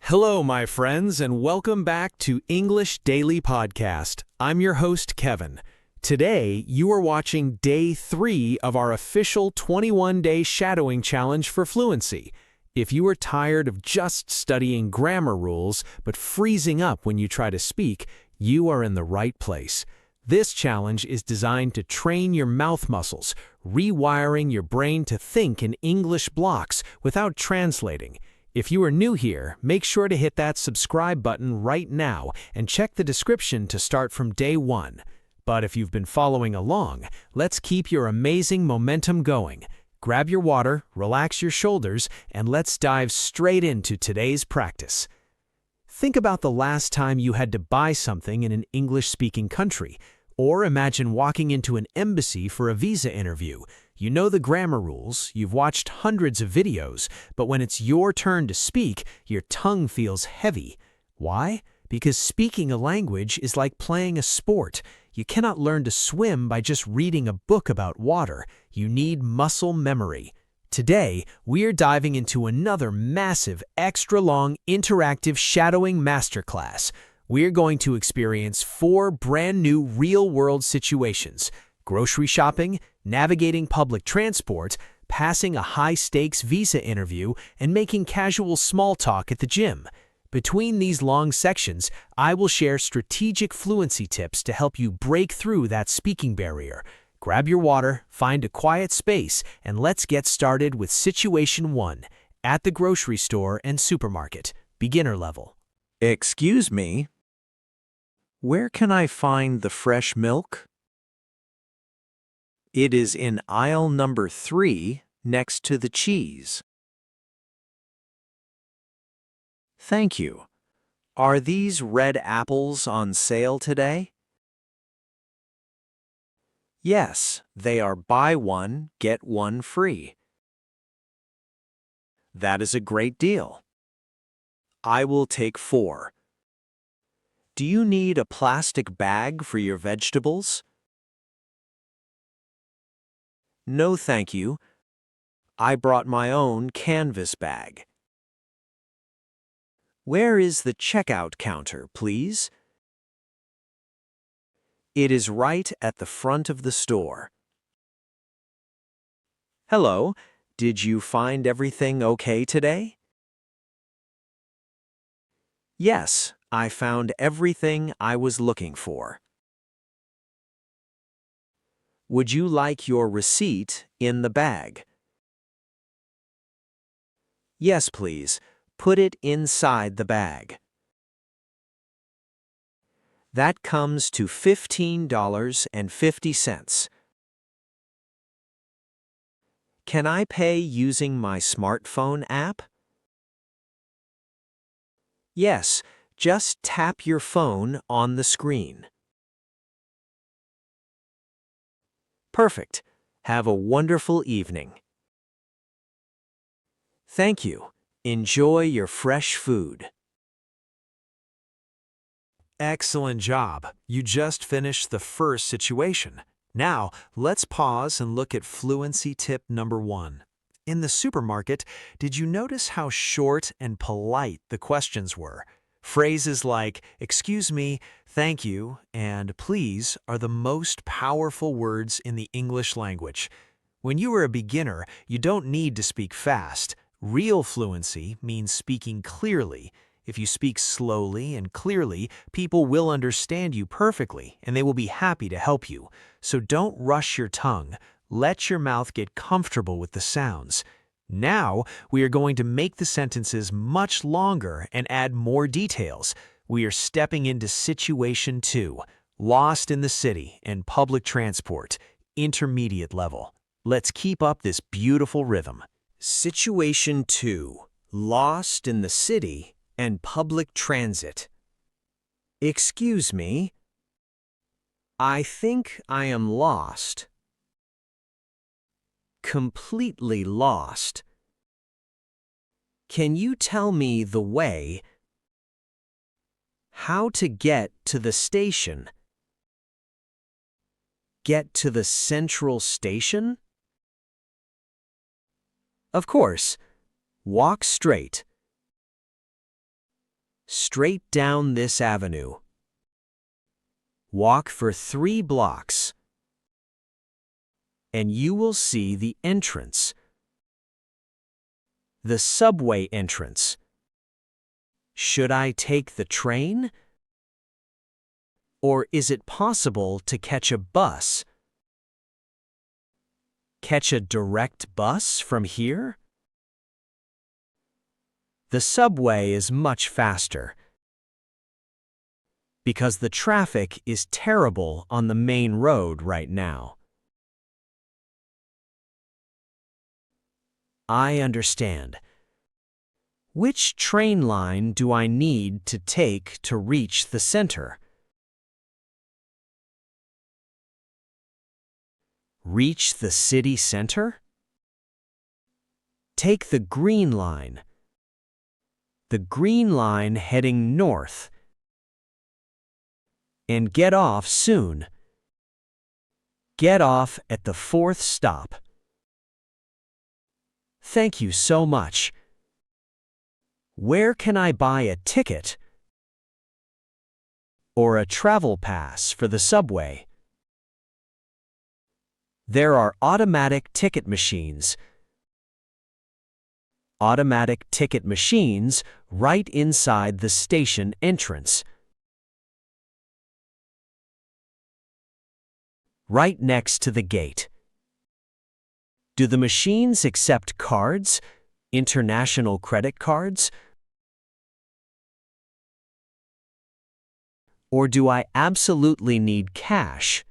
Hello, my friends, and welcome back to English Daily Podcast. I'm your host, Kevin. Today, you are watching Day 3 of our official 21-day shadowing challenge for fluency. If you are tired of just studying grammar rules but freezing up when you try to speak, you are in the right place. This challenge is designed to train your mouth muscles, rewiring your brain to think in English blocks without translating. If you are new here, make sure to hit that subscribe button right now and check the description to start from Day 1. But if you've been following along, let's keep your amazing momentum going. Grab your water, relax your shoulders, and let's dive straight into today's practice. Think about the last time you had to buy something in an English-speaking country, or imagine walking into an embassy for a visa interview. You know the grammar rules, you've watched hundreds of videos, but when it's your turn to speak, your tongue feels heavy. Why? Because speaking a language is like playing a sport. You cannot learn to swim by just reading a book about water. You need muscle memory. Today, we're diving into another massive, extra-long, interactive shadowing masterclass. We're going to experience 4 brand new real-world situations: grocery shopping, navigating public transport, passing a high-stakes visa interview, and making casual small talk at the gym. Between these long sections, I will share strategic fluency tips to help you break through that speaking barrier. Grab your water, find a quiet space, and let's get started with Situation 1, at the grocery store and supermarket, beginner level. Excuse me, where can I find the fresh milk? It is in aisle number 3, next to the cheese. Thank you. Are these red apples on sale today? Yes, they are buy one, get one free. That is a great deal. I will take 4. Do you need a plastic bag for your vegetables? No, thank you. I brought my own canvas bag. Where is the checkout counter, please? It is right at the front of the store. Hello, did you find everything okay today? Yes, I found everything I was looking for. Would you like your receipt in the bag? Yes, please. Put it inside the bag. That comes to $15.50. Can I pay using my smartphone app? Yes, just tap your phone on the screen. Perfect. Have a wonderful evening. Thank you. Enjoy your fresh food. Excellent job. You just finished the first situation. Now, let's pause and look at fluency tip number 1. In the supermarket, did you notice how short and polite the questions were? Phrases like, "excuse me," "thank you," and "please" are the most powerful words in the English language. When you are a beginner, you don't need to speak fast. Real fluency means speaking clearly. If you speak slowly and clearly, people will understand you perfectly, and they will be happy to help you. So don't rush your tongue. Let your mouth get comfortable with the sounds. Now, we are going to make the sentences much longer and add more details. We are stepping into Situation 2, lost in the city and public transport, intermediate level. Let's keep up this beautiful rhythm. Situation 2, lost in the city and public transit. Excuse me. I think I am lost. Completely lost. Can you tell me the way? How to get to the station? Get to the central station? Of course. Walk straight. Straight down this avenue. Walk for 3 blocks, and you will see the entrance. The subway entrance. Should I take the train? Or is it possible to catch a bus? Catch a direct bus from here? The subway is much faster because the traffic is terrible on the main road right now. I understand. Which train line do I need to take to reach the center? Reach the city center? Take the green line. The green line heading north. And get off soon. Get off at the 4th stop. Thank you so much. Where can I buy a ticket or a travel pass for the subway? There are automatic ticket machines. Automatic ticket machines right inside the station entrance. Right next to the gate. Do the machines accept cards, international credit cards? Or do I absolutely need cash?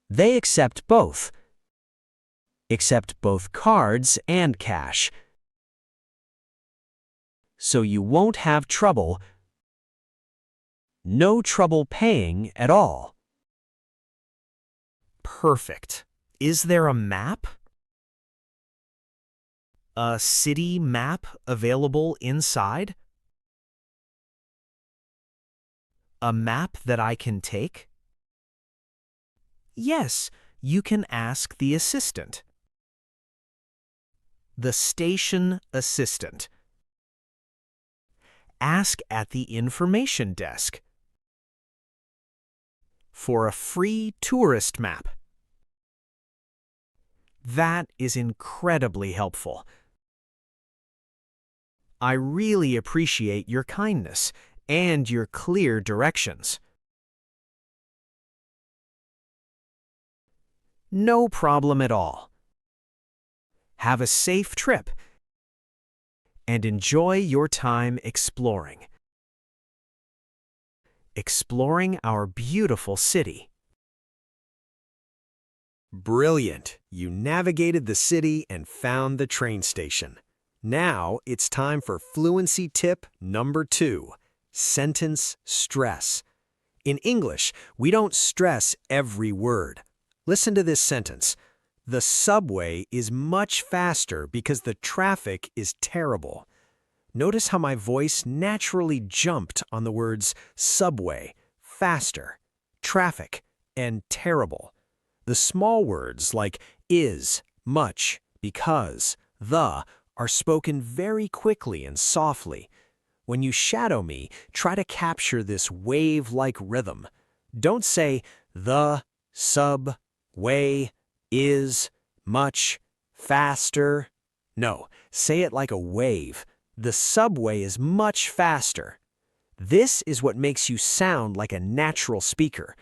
They accept both. Accept both cards and cash. So you won't have trouble. No trouble paying at all. Perfect. Is there a map? A city map available inside? A map that I can take? Yes, you can ask the assistant. The station assistant. Ask at the information desk for a free tourist map. That is incredibly helpful. I really appreciate your kindness and your clear directions. No problem at all. Have a safe trip and enjoy your time exploring. Exploring our beautiful city. Brilliant! You navigated the city and found the train station. Now it's time for Fluency tip number 2, sentence stress. In English, we don't stress every word. Listen to this sentence. The subway is much faster because the traffic is terrible. Notice how my voice naturally jumped on the words subway, faster, traffic, and terrible. The small words like is, much, because, the are spoken very quickly and softly. When you shadow me, try to capture this wave-like rhythm. Don't say the, sub, way, is, much, faster. No, say it like a wave. The subway is much faster. This is what makes you sound like a natural speaker.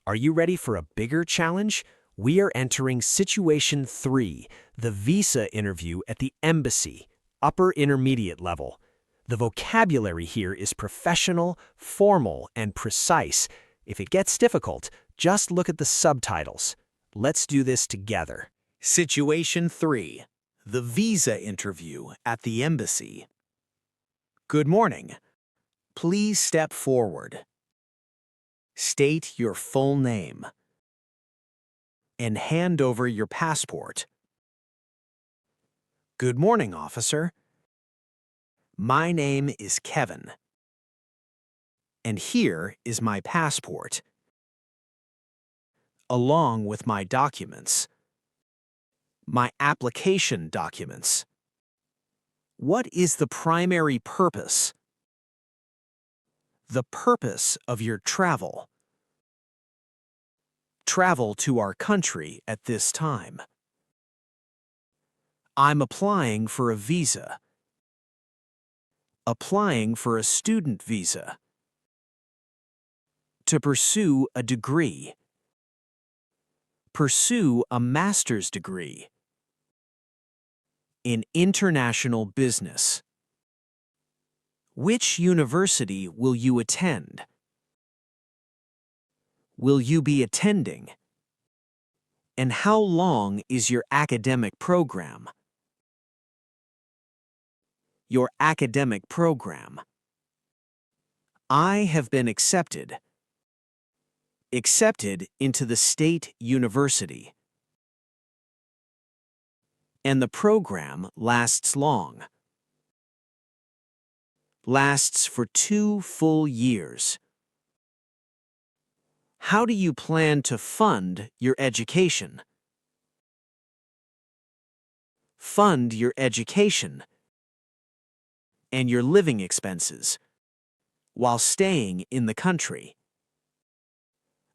Are you ready for a bigger challenge? We are entering Situation 3, the visa interview at the embassy, upper intermediate level. The vocabulary here is professional, formal, and precise. If it gets difficult, just look at the subtitles. Let's do this together. Situation 3, the visa interview at the embassy. Good morning. Please step forward. State your full name and hand over your passport. Good morning, officer. My name is Kevin, and here is my passport, along with my documents, my application documents. What is the primary purpose? The purpose of your travel. Travel to our country at this time. I'm applying for a visa. Applying for a student visa. To pursue a degree. Pursue a master's degree. In international business. Which university will you attend? Will you be attending? And how long is your academic program? Your academic program. I have been accepted. Accepted into the state university. And the program lasts long. Lasts for 2 full years. How do you plan to fund your education? Fund your education and your living expenses while staying in the country.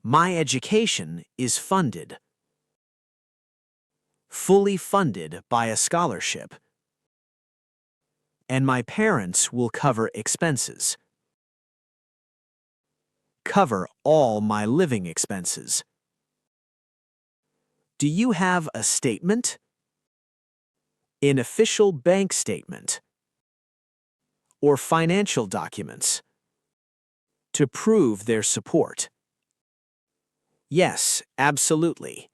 My education is funded. Fully funded by a scholarship. And my parents will cover expenses. Cover all my living expenses. Do you have a statement? An official bank statement. Or financial documents. To prove their support. Yes, absolutely.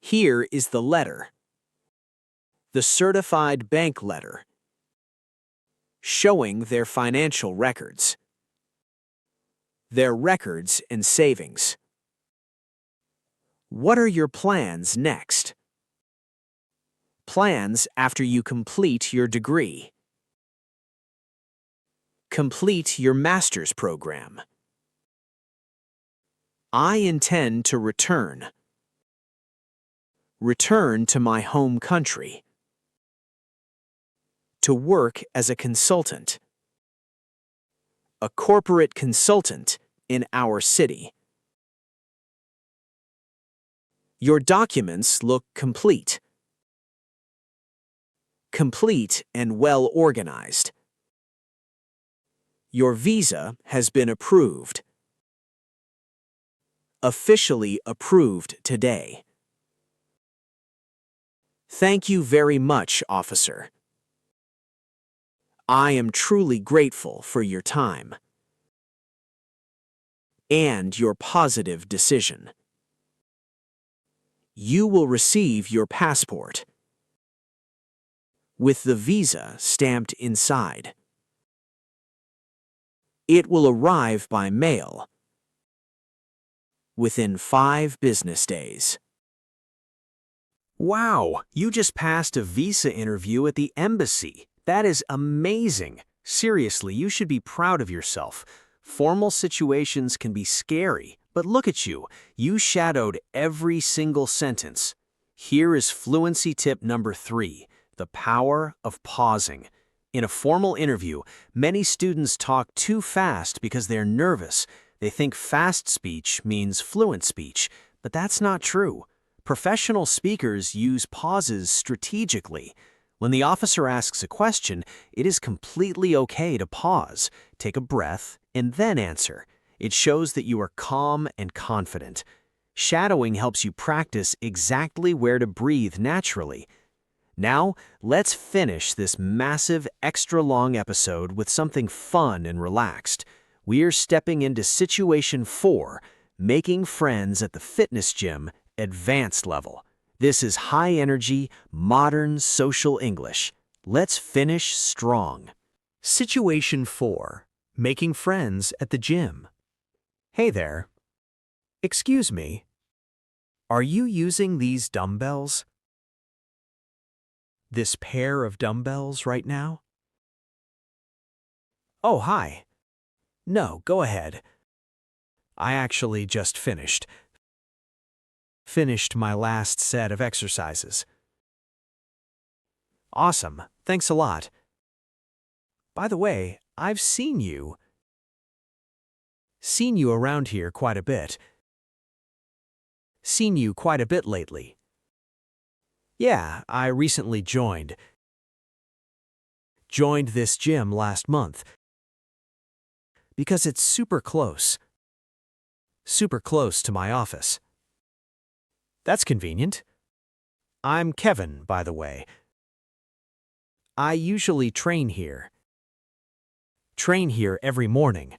Here is the letter. The certified bank letter. Showing their financial records. Their records and savings. What are your plans next? Plans after you complete your degree. Complete your master's program. I intend to return. Return to my home country. To work as a consultant. A corporate consultant in our city. Your documents look complete. Complete and well organized. Your visa has been approved. Officially approved today. Thank you very much, officer. I am truly grateful for your time and your positive decision. You will receive your passport with the visa stamped inside. It will arrive by mail within 5 business days. Wow, you just passed a visa interview at the embassy. That is amazing. Seriously, you should be proud of yourself. Formal situations can be scary, but look at you. You shadowed every single sentence. Here is fluency tip number 3, the power of pausing. In a formal interview, many students talk too fast because they're nervous. They think fast speech means fluent speech, but that's not true. Professional speakers use pauses strategically. When the officer asks a question, it is completely okay to pause, take a breath, and then answer. It shows that you are calm and confident. Shadowing helps you practice exactly where to breathe naturally. Now, let's finish this massive, extra-long episode with something fun and relaxed. We are stepping into Situation 4, Making Friends at the Fitness Gym, Advanced Level. This is high-energy, modern social English. Let's finish strong. Situation 4. Making friends at the gym. Hey there. Excuse me. Are you using these dumbbells? This pair of dumbbells right now? Oh, hi. No, go ahead. I actually just finished my last set of exercises. Awesome. Thanks a lot. By the way, I've seen you around here quite a bit. Seen you quite a bit lately. Yeah, I recently joined this gym last month because it's super close to my office. That's convenient. I'm Kevin, by the way. I usually train here every morning.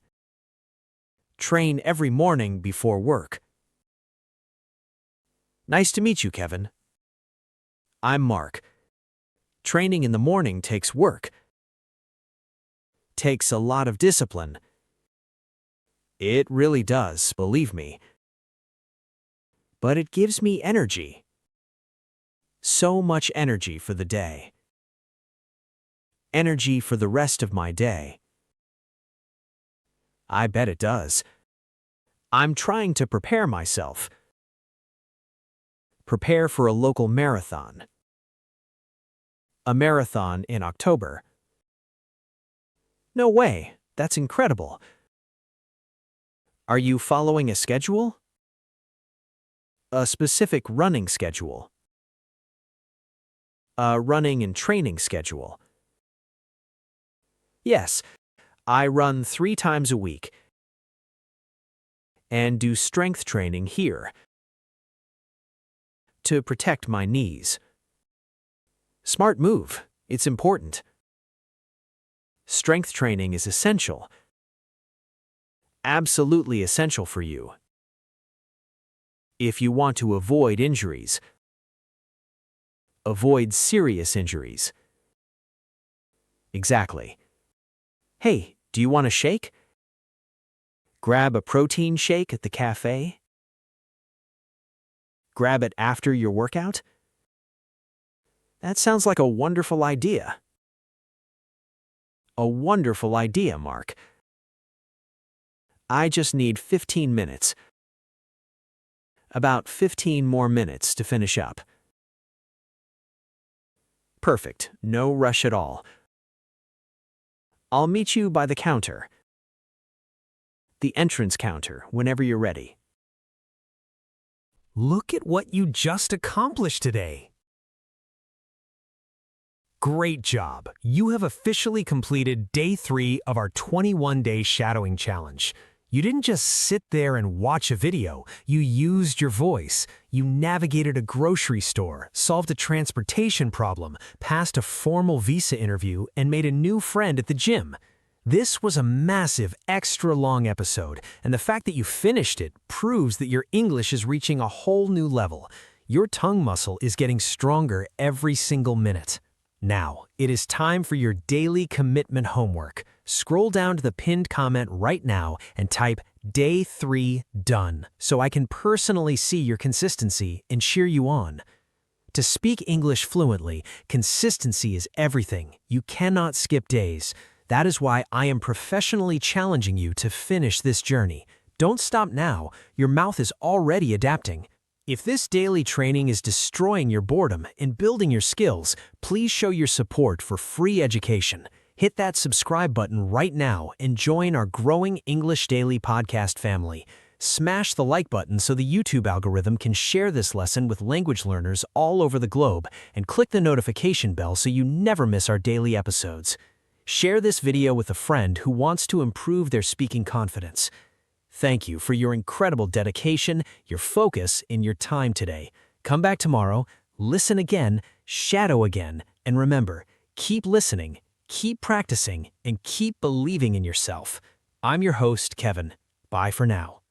Train every morning before work. Nice to meet you, Kevin. I'm Mark. Training in the morning takes work. Takes a lot of discipline. It really does, believe me. But it gives me energy. So much energy for the day. Energy for the rest of my day. I bet it does. I'm trying to prepare myself. Prepare for a local marathon. A marathon in October. No way, that's incredible. Are you following a schedule? A specific running schedule. A running and training schedule. Yes, I run 3 times a week and do strength training here to protect my knees. Smart move, it's important. Strength training is essential. Absolutely essential for you. If you want to avoid injuries. Avoid serious injuries. Exactly. Hey, do you want a shake? Grab a protein shake at the cafe? Grab it after your workout? That sounds like a wonderful idea. A wonderful idea, Mark. I just need 15 minutes. About 15 more minutes to finish up. Perfect, no rush at all. I'll meet you by the counter. The entrance counter, whenever you're ready. Look at what you just accomplished today. Great job! You have officially completed day 3 of our 21-day shadowing challenge. You didn't just sit there and watch a video. You used your voice. You navigated a grocery store, solved a transportation problem, passed a formal visa interview, and made a new friend at the gym. This was a massive, extra-long episode, and the fact that you finished it proves that your English is reaching a whole new level. Your tongue muscle is getting stronger every single minute. Now, it is time for your daily commitment homework. Scroll down to the pinned comment right now and type Day 3 Done so I can personally see your consistency and cheer you on. To speak English fluently, consistency is everything. You cannot skip days. That is why I am professionally challenging you to finish this journey. Don't stop now. Your mouth is already adapting. If this daily training is destroying your boredom and building your skills, please show your support for free education. Hit that subscribe button right now and join our growing English Daily podcast family. Smash the like button so the YouTube algorithm can share this lesson with language learners all over the globe, and click the notification bell so you never miss our daily episodes. Share this video with a friend who wants to improve their speaking confidence. Thank you for your incredible dedication, your focus, and your time today. Come back tomorrow, listen again, shadow again, and remember, keep listening, keep practicing, and keep believing in yourself. I'm your host, Kevin. Bye for now.